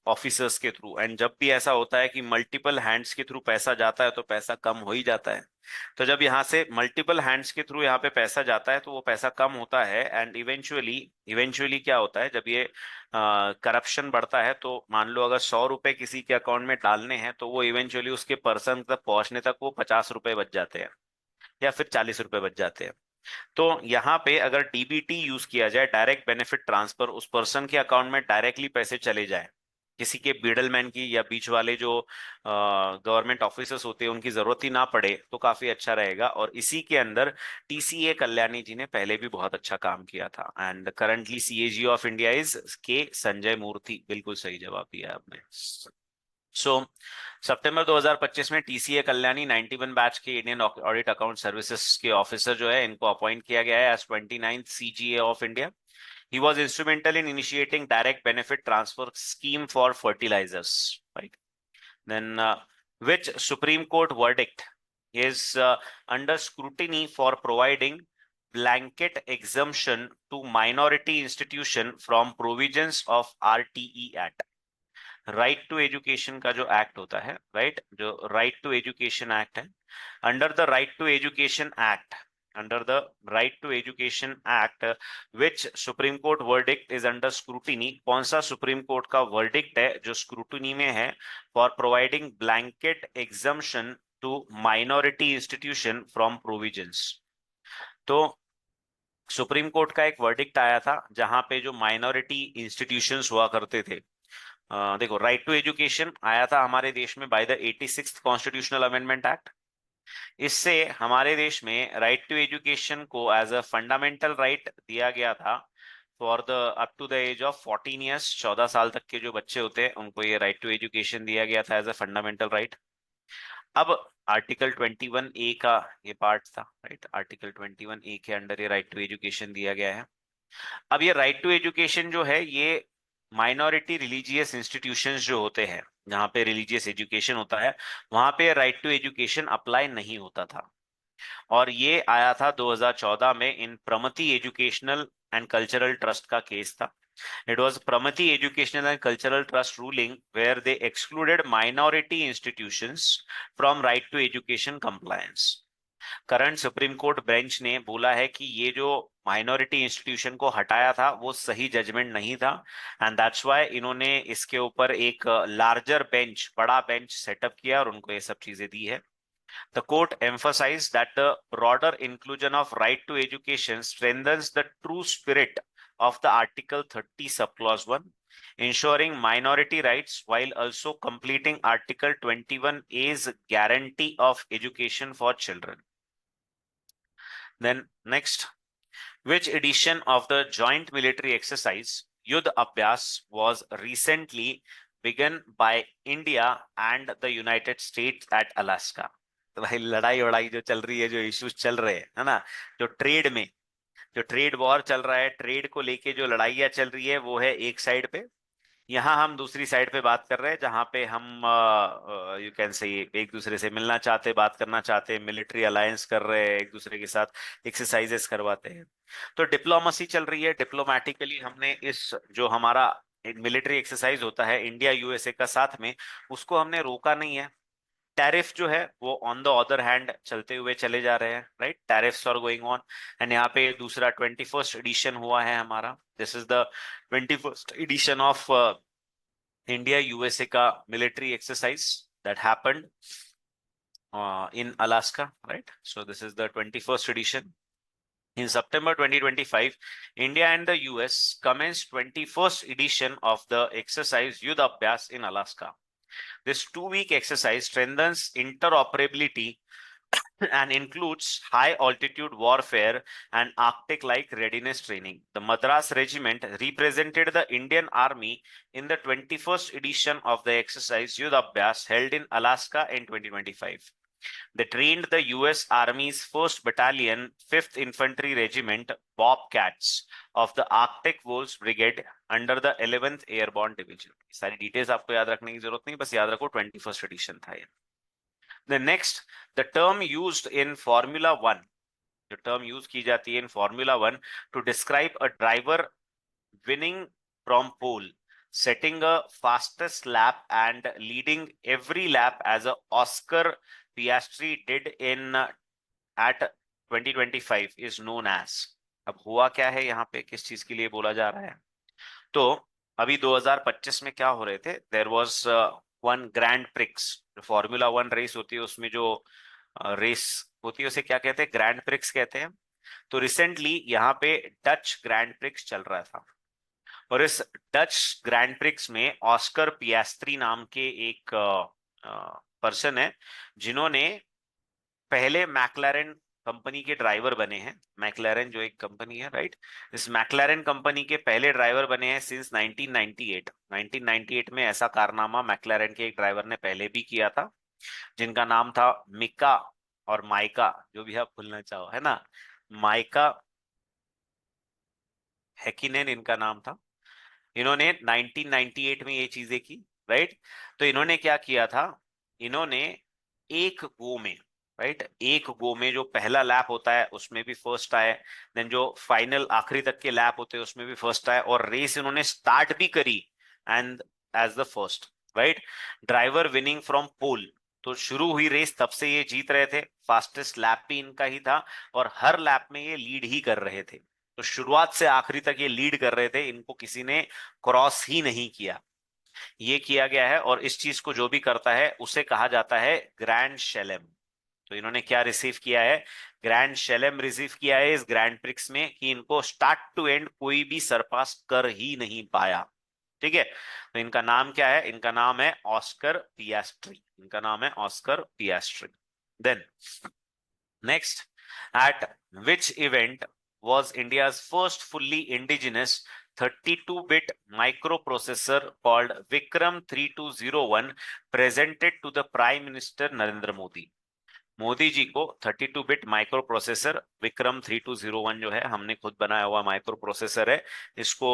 Speaker 1: ऑफिसर्स के थ्रू. एंड जब भी ऐसा होता है कि मल्टीपल हैंड्स के थ्रू पैसा जाता है तो पैसा कम हो ही जाता है. तो जब यहाँ से मल्टीपल हैंड्स के थ्रू यहाँ पे पैसा जाता है तो वो पैसा कम होता है. एंड इवेंचुअली इवेंचुअली क्या होता है, जब ये करप्शन बढ़ता है तो मान लो अगर 100 रुपए किसी के अकाउंट में डालने हैं तो वो इवेंचुअली उसके पर्सन तक पहुंचने तक वो 50 रुपए बच जाते हैं या फिर 40 रुपए बच जाते हैं. तो यहाँ पे अगर DBT यूज किया जाए, डायरेक्ट बेनिफिट ट्रांसफर, उस पर्सन के अकाउंट में डायरेक्टली पैसे चले जाए, किसी के मिडलमैन की या बीच वाले जो गवर्नमेंट ऑफिसर्स होते हैं उनकी जरूरत ही ना पड़े, तो काफी अच्छा रहेगा. और इसी के अंदर TCA कल्याणी जी ने पहले भी बहुत अच्छा काम किया था. And currently CAG of India is के संजय मूर्ति. बिल्कुल सही जवाब दिया आपने. सो सितंबर 2025 में TCA कल्याणी 91 बैच के इंडियन ऑडिट अकाउंट सर्विसेज के ऑफिसर जो है इनको अपॉइंट किया गया है as 29th CGA of India. He was instrumental in initiating direct benefit transfer scheme for fertilizers, right? Then which Supreme Court verdict is under scrutiny for providing blanket exemption to minority institution from provisions of RTE Act? Right to education का जो act होता है, right, जो right to education act है, under the right to education act, under the right to education act which supreme court verdict is under scrutiny. कौन सा supreme court का verdict है जो स्क्रूटिनी में है for providing blanket exemption to minority institution from provisions? तो supreme court का एक वर्डिक्ट आया था जहां पे जो माइनॉरिटी इंस्टीट्यूशंस हुआ करते थे, देखो राइट टू एजुकेशन आया था हमारे देश में by the 86th constitutional amendment act. इससे हमारे देश में राइट टू एजुकेशन को एज अ फंडामेंटल राइट दिया गया था for the up to the age of 14 years. 14 साल तक के जो बच्चे होते हैं उनको ये राइट टू एजुकेशन दिया गया था एज अ फंडामेंटल राइट. अब आर्टिकल 21A का ये पार्ट था, राइट, आर्टिकल 21A के अंडर ये राइट टू एजुकेशन दिया गया है. अब ये राइट टू एजुकेशन जो है ये माइनॉरिटी रिलीजियस इंस्टीट्यूशंस जो होते हैं, जहाँ पे रिलीजियस एजुकेशन होता है, वहां पे राइट टू एजुकेशन अप्लाई नहीं होता था। और ये आया था 2014 में in Pramati educational and cultural trust का केस था। It was Pramati Educational and Cultural Trust ruling where they excluded minority institutions from right to education compliance. Current supreme court bench ने बोला है कि ये जो माइनॉरिटी इंस्टीट्यूशन को हटाया था वो सही जजमेंट नहीं था, एंड दैट्स व्हाई इन्होंने इसके ऊपर एक लार्जर बेंच, बड़ा बेंच सेटअप किया और उनको ये सब चीजें दी है। The court emphasized that the broader inclusion of right to education strengthens the true spirit of the Article 30 subclause 1, ensuring minority rights while also completing Article 21A's guarantee of education for children. Then next, which edition of the joint military exercise Yudh Abhyas was recently begun by India and the United States at Alaska? तो भाई लड़ाई वड़ाई जो चल रही है, जो issues चल रहे हैं, है ना, जो ट्रेड में, जो ट्रेड वॉर चल रहा है, ट्रेड को लेके जो लड़ाइयाँ चल रही है, वो है एक साइड पे। यहाँ हम दूसरी साइड पे बात कर रहे हैं, जहाँ पे हम यू कैन से एक दूसरे से मिलना चाहते, बात करना चाहते, मिलिट्री अलायंस कर रहे हैं, एक दूसरे के साथ एक्सरसाइजेस करवाते हैं। तो डिप्लोमेसी चल रही है। डिप्लोमेटिकली हमने इस जो हमारा मिलिट्री एक्सरसाइज होता है इंडिया यूएसए का साथ में, उसको हमने रोका नहीं है। टैरिफ जो है वो ऑन द अदर हैंड चलते हुए चले जा रहे हैं, right, tariffs are going on. And यहाँ पे दूसरा 21st एडिशन हुआ है हमारा, this is the 21st edition of India USA का military exercise that happened in Alaska, right? So this is the 21st edition. In September 2025, India and the US commenced 21st edition of the exercise Yudh Abhyas in Alaska. This 2-week exercise strengthens interoperability and includes high altitude warfare and Arctic like readiness training. The Madras Regiment represented the Indian Army in the 21st edition of the exercise Yudh Abhyas held in Alaska in 2025. They trained the US Army's 1st Battalion, 5th Infantry Regiment, Bobcats of the Arctic Wolves Brigade under the 11th Airborne Division. सारी details आपको याद रखने की जरूरत नहीं, बस याद रखो 21st एडिशन था ये। The next, the term used in Formula 1, जो टर्म यूज की जाती है इन Formula 1 to describe a driver winning from pole, setting a fastest lap and leading every lap as a Oscar Piastri did in at 2025 is known as। अब हुआ क्या है यहाँ पे, किस चीज के लिए बोला जा रहा है? तो अभी 2025 में क्या हो रहे थे, there was one grand prix, जो फॉर्मूला 1 रेस होती है उसमें जो रेस होती है उसे क्या कहते हैं, ग्रैंड प्रिक्स कहते हैं। तो रिसेंटली यहाँ पे डच ग्रैंड प्रिक्स चल रहा था, और इस डच ग्रैंड प्रिक्स में ऑस्कर पियास्त्री नाम के एक पर्सन है, जिन्होंने पहले मैक्लारेन कंपनी के ड्राइवर बने हैं। मैक्लारेन जो एक कंपनी है, राइट, इस मैक्लारेन कंपनी के पहले ड्राइवर बने हैं सिंस 1998। 1998 में ऐसा कारनामा मैक्लारेन के एक ड्राइवर ने पहले भी किया था, जिनका नाम था मिका और माइका, जो भी आप भूलना चाहो, है ना, माइका हैकिनेन इनका नाम था। इन्होंने 1998 में ये चीजें की, राइट। तो इन्होंने क्या किया था, इन्होंने एक गो में, राइट, एक गो में जो पहला लैप होता है उसमें भी फर्स्ट आए, देन जो फाइनल आखिरी तक के लैप होते हैं उसमें भी फर्स्ट आए, और रेस इन्होंने स्टार्ट भी करी and as the first, right, driver winning from pole. तो शुरू हुई रेस तब से ये जीत रहे थे, फास्टेस्ट लैप भी इनका ही था, और हर लैप में ये लीड ही कर रहे थे। तो शुरुआत से आखिरी तक ये लीड कर रहे थे, इनको किसी ने क्रॉस ही नहीं किया। ये किया गया है, और इस चीज को जो भी करता है उसे कहा जाता है ग्रैंड शेलेम। तो इन्होंने क्या रिसीव किया है, ग्रैंड शेलेम रिसीव किया है इस ग्रैंड प्रिक्स में, कि इनको स्टार्ट टू एंड कोई भी सरपास कर ही नहीं पाया। ठीक है, तो इनका नाम क्या है, इनका नाम है ऑस्कर पियास्ट्री, इनका नाम है Oscar Piastri. Then next, at which event was India's first fully indigenous 32-bit microprocessor called Vikram 3201 presented to the Prime Minister Narendra Modi? Modi ji को 32-बिट माइक्रो प्रोसेसर विक्रम 3201 जो है, हमने खुद बनाया हुआ माइक्रो प्रोसेसर है, इसको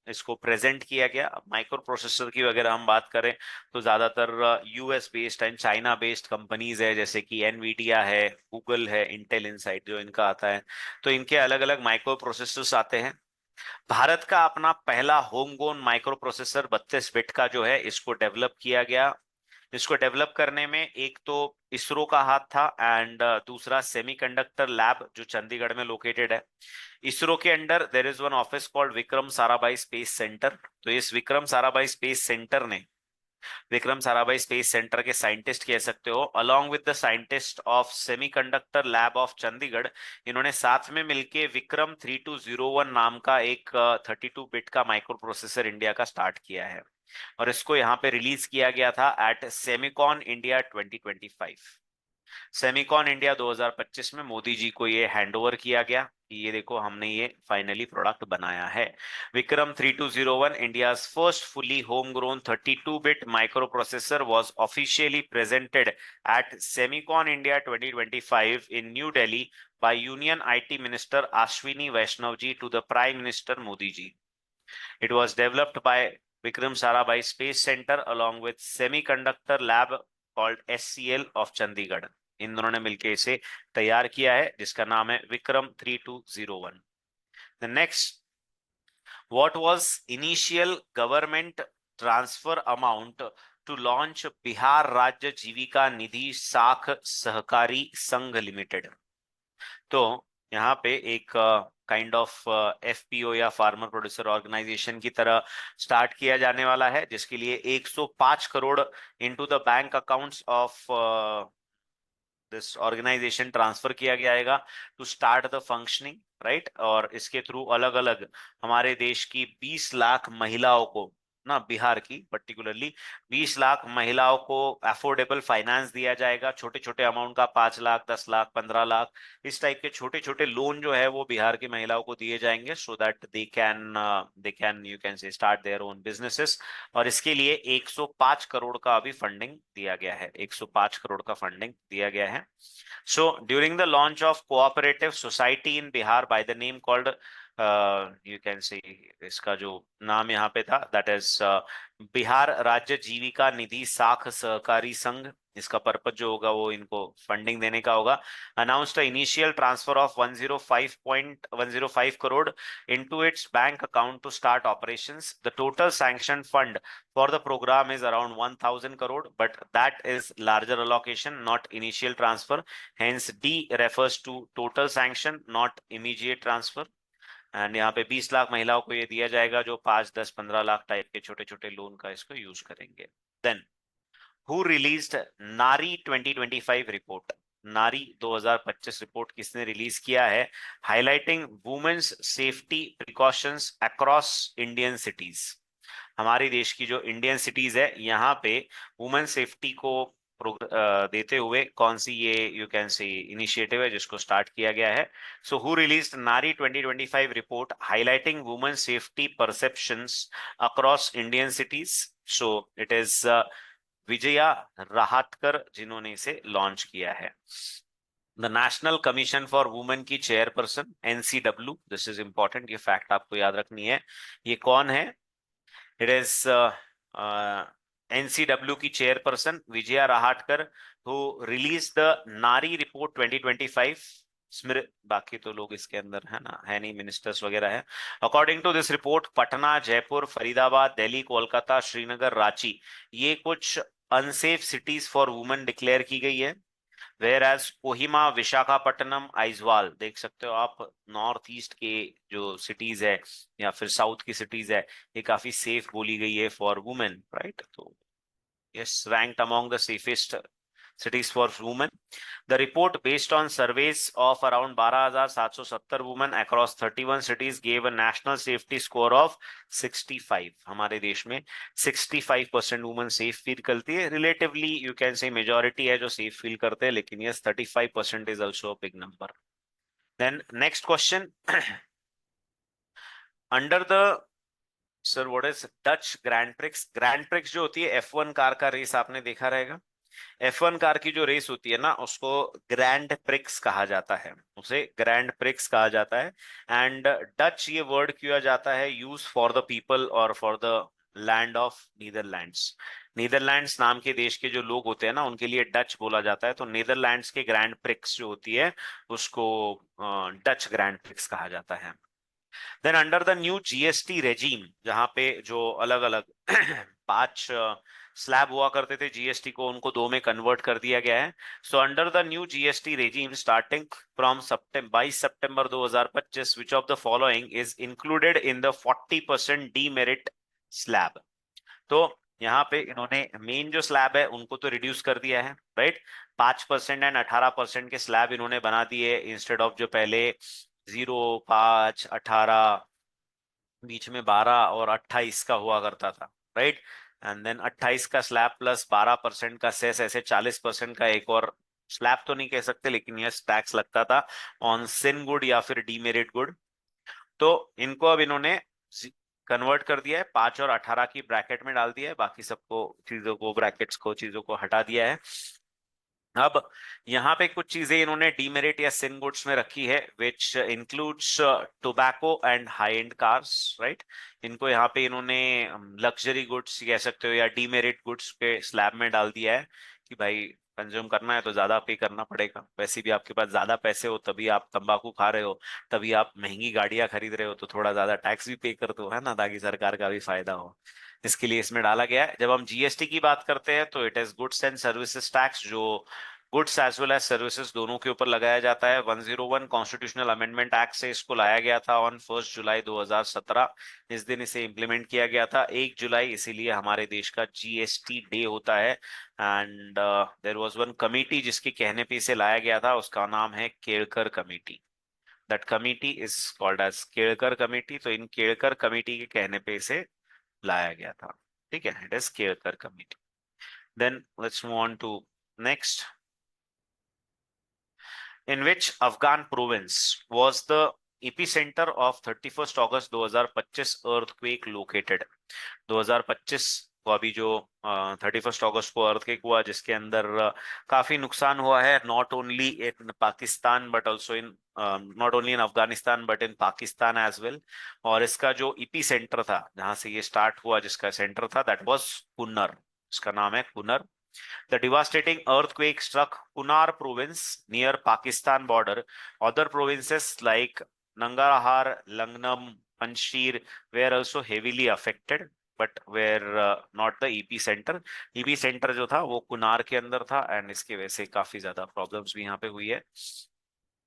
Speaker 1: इसको प्रेजेंट किया गया। माइक्रो प्रोसेसर की अगर हम बात करें तो ज्यादातर US based and China based companies है, जैसे कि एनवीडिया है, गूगल है, इंटेल इनसाइट जो इनका आता है, तो इनके अलग अलग माइक्रो प्रोसेसर्स आते हैं। भारत का अपना पहला home grown micro processor 32 bit का जो है इसको डेवलप किया गया। इसको डेवलप करने में एक तो इसरो का हाथ था, एंड दूसरा सेमीकंडक्टर लैब जो चंडीगढ़ में लोकेटेड है। इसरो के under there is one office called Vikram Sarabhai space centre. तो इस विक्रम साराभाई स्पेस सेंटर ने, विक्रम साराभाई स्पेस सेंटर के साइंटिस्ट कह सकते हो, along with the scientist of semiconductor lab of Chandigarh, इन्होंने साथ में मिलके विक्रम 3201 नाम का एक 32 बिट का माइक्रो प्रोसेसर इंडिया का स्टार्ट किया है, और इसको यहाँ पे रिलीज किया गया था at semicon India 2025। Semicon India 2025 में मोदी जी को ये हैंडओवर किया गया कि ये देखो हमने ये फाइनली प्रोडक्ट बनाया है। Vikram 3201, India's first fully home grown 32 bit micro processor, was officially presented at Semicon India 2025 in New Delhi by Union IT Minister Ashwini Vaishnav ji to the Prime Minister Modi ji. It was developed by Vikram Sarabhai Space Center along with Semiconductor Lab called SCL of Chandigarh. इन दोनों ने मिलकर इसे तैयार किया है, जिसका नाम है Vikram 3201। The next, what was initial government transfer amount to launch Bihar Rajya Jeevika निधि साख सहकारी संघ लिमिटेड। तो यहाँ पे एक काइंड ऑफ एफपीओ या फार्मर प्रोड्यूसर ऑर्गेनाइजेशन की तरह स्टार्ट किया जाने वाला है, जिसके लिए 105 crore into the bank accounts of this organization transfer किया जाएगा to start the functioning, right. और इसके थ्रू अलग अलग हमारे देश की 20 लाख महिलाओं को, ना बिहार की पर्टिकुलरली 20 लाख महिलाओं को अफोर्डेबल फाइनेंस दिया जाएगा, छोटे छोटे अमाउंट का, 5 लाख, 10 लाख, 15 लाख, इस टाइप के छोटे छोटे लोन जो है वो बिहार की महिलाओं को दिए जाएंगे, so that they can you can से स्टार्ट देयर ओन बिजनेसेस। और इसके लिए 105 करोड़ का अभी फंडिंग दिया गया है, 105 करोड़ का फंडिंग दिया गया है। So during the launch of cooperative society in Bihar bye the name called, you can से, इसका जो नाम यहाँ पे था दैट इज बिहार राज्य जीविका निधि साख सहकारी संघ, इसका पर्पज जो होगा वो इनको फंडिंग देने का होगा। Announced initial transfer of 105 crore into its bank account to start operations. The total sanctioned fund for the program is around 1000 crore, but that is larger allocation, not initial transfer. Hence D refers to total sanction, not immediate transfer. And यहाँ पे 20 लाख महिलाओं को ये दिया जाएगा जो 5, 10, 15 lakh type के छोटे छोटे लोन का इसको यूज करेंगे। Then who released Nari 2025 report. नारी 2025 रिपोर्ट किसने रिलीज किया है? Highlighting women's safety precautions across Indian cities. हमारे देश की जो इंडियन सिटीज है यहाँ पे वुमेन सेफ्टी को देते हुए कौन सी ये यू कैन से इनिशिएटिव है जिसको स्टार्ट किया गया है। So who released Nari 2025 report highlighting women safety perceptions across Indian cities. So it is Vijaya Rahatkar जिन्होंने इसे लॉन्च किया है। The national commission for women की chairperson NCW, this is important, ये फैक्ट आपको याद रखनी है। ये कौन है? इट इज एनसीडब्ल्यू की chairperson Vijaya Rahatkar, who release the Nari report 2025। स्मृत, बाकी तो लोग इसके अंदर है ना, है नहीं, मिनिस्टर्स वगैरह है। According to this report Patna, Jaipur, Faridabad, Delhi, Kolkata, Srinagar, Ranchi, ये कुछ unsafe cities for women declare की गई है। वेयर एज कोहिमा, विशाखापट्टनम, आइजवाल, देख सकते हो आप, नॉर्थ ईस्ट के जो सिटीज है या फिर साउथ की सिटीज है, ये काफी सेफ बोली गई है फॉर वुमेन, राइट। तो yes, ranked among the safest cities for women. The report, based on surveys of around 12,770 women across 31 cities, gave a national safety score of 65. हमारे देश में 65% वुमेन सेफ फील करती है। Relatively you can say majority है जो safe feel करते हैं, लेकिन yes 35% is also a big number. Then next question, under the, sir what is Dutch grand prix? Grand prix जो होती है F1 कार का रेस, आपने देखा रहेगा। F1 कार की जो रेस होती है ना, उसको ग्रैंड प्रिक्स कहा जाता है, उसे ग्रैंड प्रिक्स कहा जाता है। एंड डच ये वर्ड किया जाता है यूज फॉर द पीपल और for the land of Netherlands. Netherlands नाम के देश के जो लोग होते हैं ना, उनके लिए डच बोला जाता है। तो नीदरलैंड्स के ग्रैंड प्रिक्स जो होती है, उसको डच ग्रैंड प्रिक्स कहा जाता है। Then under the new GST regime, जहां पे जो अलग अलग 5 स्लैब हुआ करते थे जीएसटी को, उनको 2 में कन्वर्ट कर दिया गया है। So under the new GST regime starting from September 22 September 2025, which of the following is included in the 40% demerit slab. तो यहाँ पे इन्होंने मेन जो स्लैब है उनको तो रिड्यूस कर दिया है, राइट। 5% एंड 18% के स्लैब इन्होंने बना दिए, इंस्टेड ऑफ जो पहले 0, 5, 18, बीच में 12 और 28 का हुआ करता था, राइट। एंड देन 28 का स्लैब प्लस 12% का सेस, ऐसे 40% का एक और स्लैब तो नहीं कह सकते, लेकिन यह टैक्स लगता था ऑन सिन गुड या फिर डीमेरिट गुड। तो इनको अब इन्होंने कन्वर्ट कर दिया है, 5 और 18 की ब्रैकेट में डाल दिया है, बाकी सबको चीजों को, ब्रैकेट्स को, चीजों को हटा दिया है। अब यहाँ पे कुछ चीजें इन्होंने डीमेरिट या सिन गुड्स में रखी है, which includes tobacco and high and cars, right. इनको यहाँ पे इन्होंने लग्जरी गुड्स कह सकते हो या डीमेरिट गुड्स के स्लैब में डाल दिया है कि भाई कंज्यूम करना है तो ज्यादा पे करना पड़ेगा। वैसे भी आपके पास ज्यादा पैसे हो तभी आप तंबाकू खा रहे हो, तभी आप महंगी गाड़ियां खरीद रहे हो, तो थोड़ा ज्यादा टैक्स भी पे कर दो, है ना, ताकि सरकार का भी फायदा हो। इसके लिए इसमें डाला गया है। जब हम जीएसटी की बात करते हैं तो it is goods and services tax, जो goods as well as services दोनों के ऊपर लगाया जाता है। 101 कॉन्स्टिट्यूशनल अमेंडमेंट एक्ट से इसको लाया गया था ऑन 1 जुलाई 2017। इस दिन इसे इम्प्लीमेंट किया गया था, 1 जुलाई, इसीलिए हमारे देश का जीएसटी डे होता है। And there was one committee जिसके कहने पे इसे लाया गया था, उसका नाम है Kelkar committee. That committee is called as Kelkar committee. तो इन केड़कर कमेटी के कहने पे इसे लाया गया था, ठीक है, it is Kelkar committee. Then let's move on to next. in which Afghan province was the epicenter of 31st August 2025 earthquake located। 2025 को अभी जो 31 अगस्त को अर्थक्वेक हुआ, जिसके अंदर काफी नुकसान हुआ है, not only in Pakistan but also in, not only in Afghanistan but in Pakistan as well. और इसका जो इपी सेंटर था, जहां से ये स्टार्ट हुआ, जिसका सेंटर था, दैट वाज कुन्नर। इसका नाम है Kunar. The devastating earthquake struck Kunar province near Pakistan border. Other provinces like Nangarhar, Langnam, Panjshir were also heavily affected, but were not the epicenter. epicenter जो था वो कुनार के अंदर था, एंड इसकी वजह से काफी ज्यादा प्रॉब्लम्स भी यहाँ पे हुई है।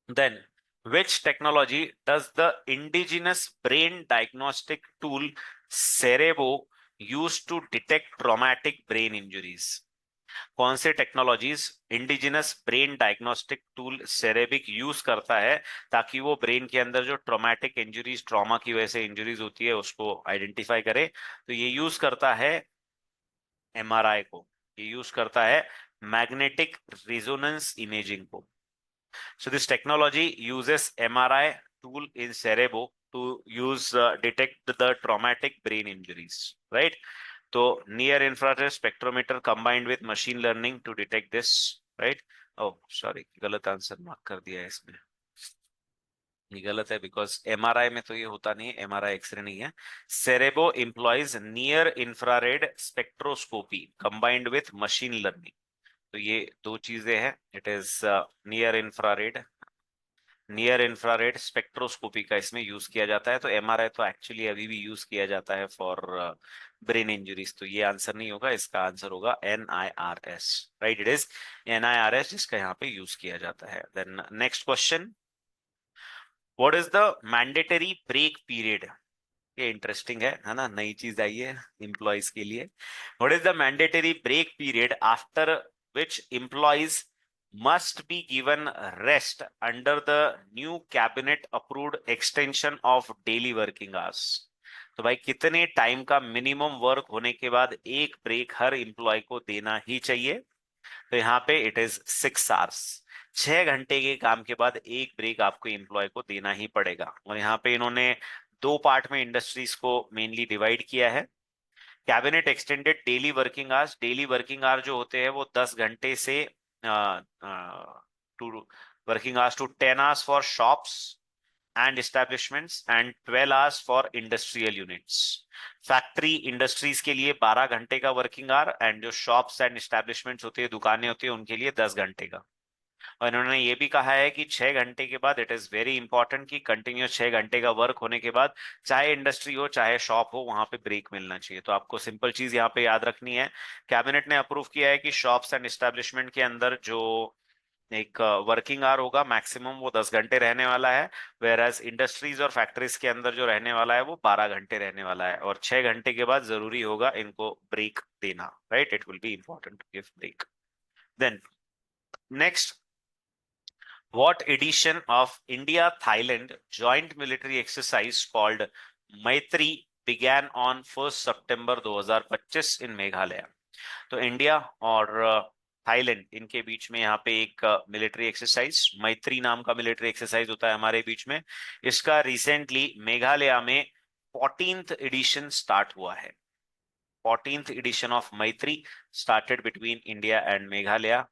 Speaker 1: Then, which technology does the indigenous brain diagnostic tool Cerebo use to detect traumatic brain injuries? कौन से technologies indigenous brain diagnostic tool सेरेबिक यूज करता है ताकि वो ब्रेन के अंदर जो ट्रॉमेटिक इंजरीज, ट्रॉमा की वजह से इंजरीज होती है, उसको आइडेंटिफाई करे? तो ये यूज करता है एमआरआई को, ये यूज करता है मैग्नेटिक रिजोनेंस इमेजिंग को। So this technology uses MRI tool in Cerebo to use detect the traumatic brain injuries, right? तो near infrared spectrometer combined with machine learning to detect this, right? Oh, sorry, गलत answer mark कर दिया है इसमें, ये गलत है, because MRI में तो ये होता नहीं है, एमआरआई एक्सरे नहीं है। Cerebo employs near infrared spectroscopy combined with machine learning. तो ये दो चीजें हैं, it is near infrared spectroscopy का इसमें यूज किया जाता है। तो एमआरआई तो एक्चुअली अभी भी यूज किया जाता है फॉर ब्रेन इंजरीज। तो ये आंसर नहीं होगा, इसका आंसर होगा NIRS, right, it is NIRS जिसका यहाँ पे यूज किया जाता है। Then next question, what is the mandatory break period? ये इंटरेस्टिंग है ना, नई चीज आई है एम्प्लॉयज के लिए। What is the mandatory break period after which employees must be given rest under the new cabinet approved extension of daily working hours? तो भाई कितने टाइम का मिनिमम वर्क होने के बाद एक ब्रेक हर एम्प्लॉय को देना ही चाहिए? तो यहाँ पे इट इज 6 आवर्स। 6 घंटे के काम के बाद एक ब्रेक आपको एम्प्लॉय को देना ही पड़ेगा। और यहाँ पे इन्होंने 2 पार्ट में इंडस्ट्रीज को मेनली डिवाइड किया है। Cabinet extended daily working hours, daily working hour जो होते हैं वो 10 घंटे से to working hours to 10 hours for shops and establishments and 12 hours for industrial units. Factory industries के लिए 12 घंटे का वर्किंग आवर एंड जो शॉप्स एंड एस्टेब्लिशमेंट्स होते हैं, दुकानें होती है, उनके लिए 10 घंटे का। और इन्होंने ये भी कहा है कि 6 घंटे के बाद इट इज वेरी इंपॉर्टेंट कि कंटिन्यूस 6 घंटे का वर्क होने के बाद चाहे इंडस्ट्री हो चाहे शॉप हो, वहां पे ब्रेक मिलना चाहिए। तो आपको सिंपल चीज यहाँ पे याद रखनी है, कैबिनेट ने अप्रूव किया है कि शॉप्स एंड एस्टेब्लिशमेंट के अंदर जो एक वर्किंग आवर होगा मैक्सिमम वो 10 घंटे रहने वाला है, वेयर एज इंडस्ट्रीज और फैक्ट्रीज के अंदर जो रहने वाला है वो 12 घंटे रहने वाला है। और 6 घंटे के बाद जरूरी होगा इनको ब्रेक देना, राइट? It will be important to give break. Then next, what edition of India Thailand joint military exercise called Maitri began on 1st September 2025 in Meghalaya? तो इंडिया और थाईलैंड इनके बीच में यहाँ पे एक मिलिट्री एक्सरसाइज मैत्री नाम का मिलिट्री एक्सरसाइज होता है हमारे बीच में। इसका रिसेंटली मेघालय में 14th एडिशन स्टार्ट हुआ है। 14th एडिशन ऑफ मैत्री started between India and Meghalaya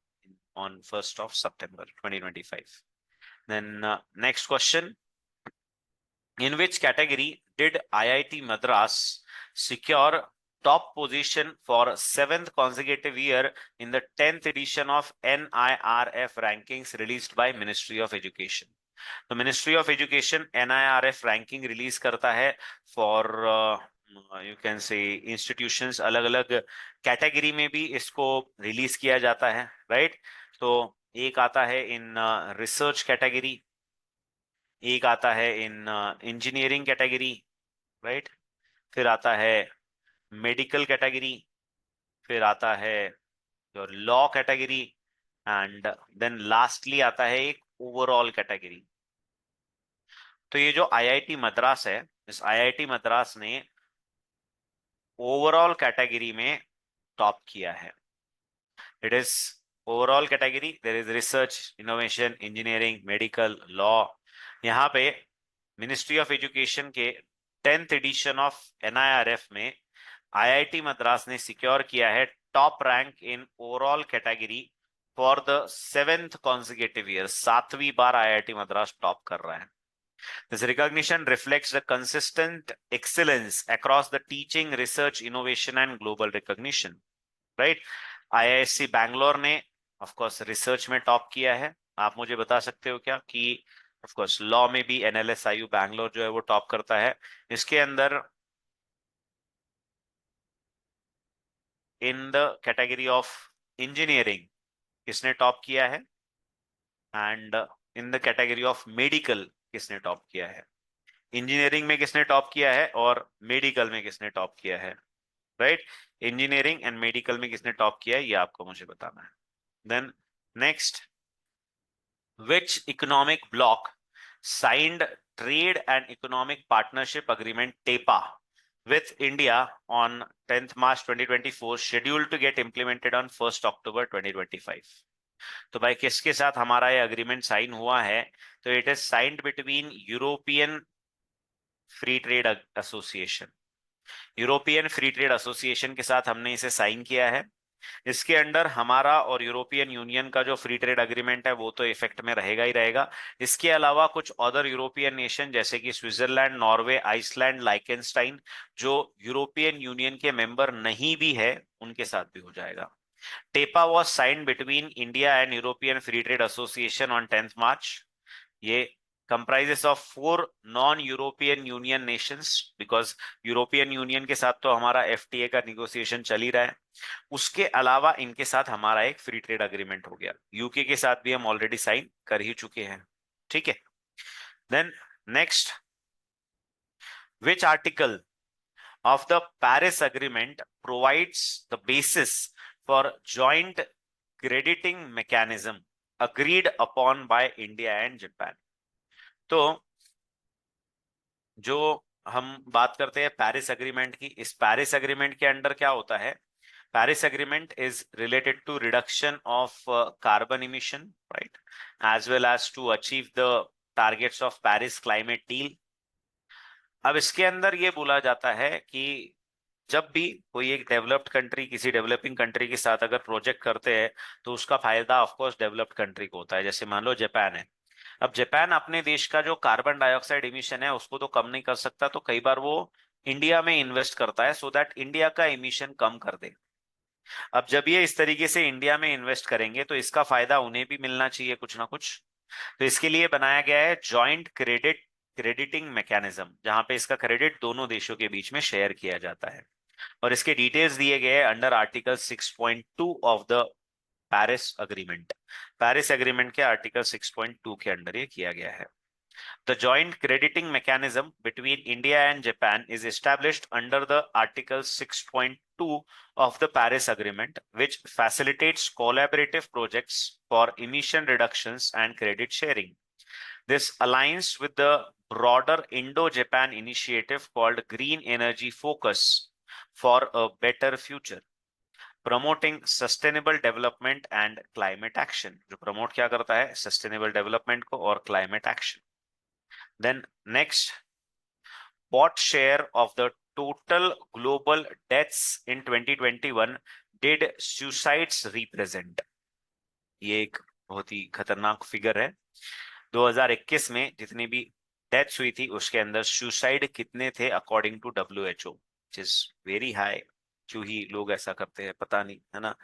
Speaker 1: on 1st of September 2025. Then next question, in which category did IIT Madras secure top position for 7th consecutive year in the 10th edition of NIRF rankings released by Ministry of Education? तो ministry of education NIRF ranking release करता है for you can से institutions, अलग अलग category में भी इसको release किया जाता है, राइट? तो एक आता है इन रिसर्च कैटेगरी, एक आता है इन इंजीनियरिंग कैटेगरी, राइट? फिर आता है मेडिकल कैटेगरी, फिर आता है law category, and then lastly आता है एक ओवरऑल कैटेगरी। तो ये जो आईआईटी मद्रास है, इस आईआईटी मद्रास ने ओवरऑल कैटेगरी में टॉप किया है। It is overall category, there is research, innovation, engineering, medical, law. यहाँ पे मिनिस्ट्री ऑफ एजुकेशन के 10th एडिशन ऑफ NIRF में आईआईटी मद्रास ने सिक्योर किया है top rank in overall category for the 7th consecutive year. 7वीं बार आईआईटी मद्रास टॉप कर रहा है। This recognition reflects the consistent excellence across the teaching, research, innovation and global recognition, right? IISc Bangalore ने ऑफ कोर्स रिसर्च में top किया है। आप मुझे बता सकते हो क्या कि ऑफ कोर्स लॉ में भी NLSIU बैंगलोर जो है वो टॉप करता है। इसके अंदर in the category of engineering किसने टॉप किया है, and in the category of medical किसने टॉप किया है? इंजीनियरिंग में किसने टॉप किया है और मेडिकल में किसने टॉप किया है, राइट? इंजीनियरिंग एंड मेडिकल में किसने टॉप किया है ये आपको मुझे बताना है। Then next, which economic bloc signed trade and economic partnership agreement TEPA with India on 10th March 2024, scheduled to get implemented on 1st October 2025? तो भाई किसके साथ हमारा ये अग्रीमेंट साइन हुआ है? तो it is signed between European free trade association, European free trade association के साथ हमने इसे साइन किया है। इसके अंडर हमारा और यूरोपियन यूनियन का जो फ्री ट्रेड एग्रीमेंट है वो तो इफेक्ट में रहेगा ही रहेगा। इसके अलावा कुछ अदर यूरोपियन नेशन जैसे कि स्विट्जरलैंड, नॉर्वे, आइसलैंड, लाइकेनस्टाइन जो यूरोपियन यूनियन के मेंबर नहीं भी है उनके साथ भी हो जाएगा। TEPA was signed between India and European free trade association on 10th March. ये comprises of 4 non-European Union nations, because European Union के साथ तो हमारा FTA का निगोसिएशन चल ही रहा है। उसके अलावा इनके साथ हमारा एक फ्री ट्रेड एग्रीमेंट हो गया। यूके के साथ भी हम ऑलरेडी साइन कर ही चुके हैं, ठीक है? Then next, which article of the Paris Agreement provides the basis for joint crediting mechanism agreed upon by India and Japan? तो जो हम बात करते हैं पेरिस एग्रीमेंट की, इस पेरिस एग्रीमेंट के अंडर क्या होता है? Paris agreement is related to reduction of carbon emission, right, as well as to achieve the targets of Paris climate deal. अब इसके अंदर ये बोला जाता है कि जब भी कोई एक डेवलप्ड कंट्री किसी डेवलपिंग कंट्री के साथ अगर प्रोजेक्ट करते हैं तो उसका फायदा ऑफ कोर्स डेवलप्ड कंट्री को होता है। जैसे मान लो जापान है, अब जापान अपने देश का जो कार्बन डाइऑक्साइड इमिशन है उसको तो कम नहीं कर सकता, तो कई बार वो इंडिया में इन्वेस्ट करता है सो दैट इंडिया का इमिशन कम कर दे। अब जब ये इस तरीके से इंडिया में इन्वेस्ट करेंगे तो इसका फायदा उन्हें भी मिलना चाहिए कुछ ना कुछ। तो इसके लिए बनाया गया है जॉइंट क्रेडिटिंग मैकेनिज्म, जहां पे इसका क्रेडिट दोनों देशों के बीच में शेयर किया जाता है। और इसके डिटेल्स दिए गए हैं under article 6.2 of the Paris agreement. Paris agreement के आर्टिकल 6.2 के अंडर ये किया गया है। The joint crediting mechanism between India and Japan is established under the Article 6.2 of the Paris Agreement, which facilitates collaborative projects for emission reductions and credit sharing. This aligns with the broader Indo-Japan initiative called Green Energy Focus for a Better Future, promoting sustainable development and climate action. जो promote क्या करता है? Sustainable development को और climate action. Then next, what share of the total global deaths in 2021 did suicides represent? ये एक बहुत ही खतरनाक फिगर है। 2021 में जितनी भी डेथ्स हुई थी उसके अंदर सुसाइड कितने थे according to WHO, which is very high. क्यों ही लोग ऐसा करते हैं पता नहीं, है ना।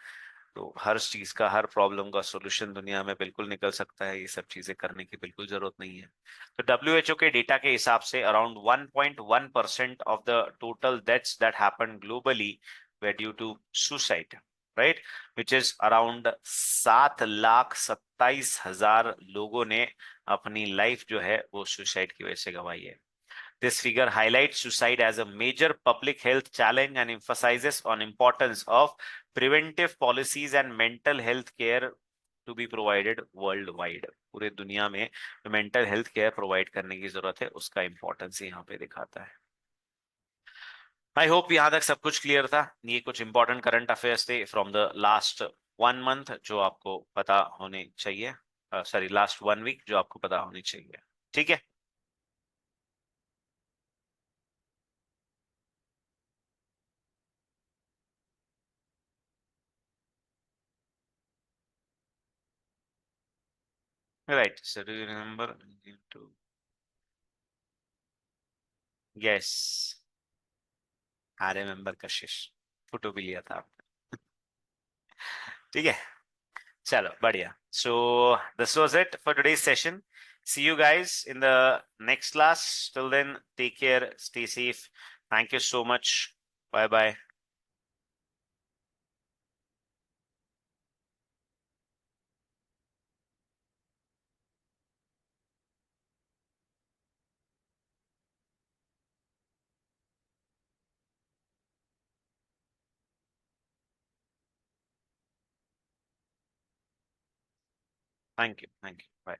Speaker 1: तो हर चीज का, हर प्रॉब्लम का सॉल्यूशन दुनिया में बिल्कुल निकल सकता है, ये सब चीजें करने की बिल्कुल जरूरत नहीं है। तो WHO के डेटा के हिसाब से around 1.1% of the total deaths that happened globally were due to suicide, right, which is around 7,27,000 लोगों ने अपनी लाइफ जो है वो सुसाइड की वजह से गंवाई है। This figure highlights suicide as a major public health challenge and emphasizes on importance of preventive policies and mental health care to be provided worldwide. पूरे दुनिया में मेंटल हेल्थ केयर प्रोवाइड करने की जरूरत है, उसका इंपॉर्टेंस यहाँ पे दिखाता है। आई होप यहाँ तक सब कुछ क्लियर था। ये कुछ इंपॉर्टेंट करंट अफेयर्स थे फ्रॉम द लास्ट 1 मंथ जो आपको पता होने चाहिए, सॉरी लास्ट 1 वीक जो आपको पता होनी चाहिए। ठीक है। Right, so do you remember to, yes, Arya member Kashish, photo भी लिया था आपने। ठीक है, चलो बढ़िया। So this was it for today's session. See you guys in the next class. Till then take care, stay safe. Thank you so much. Bye bye. Thank you, thank you, bye.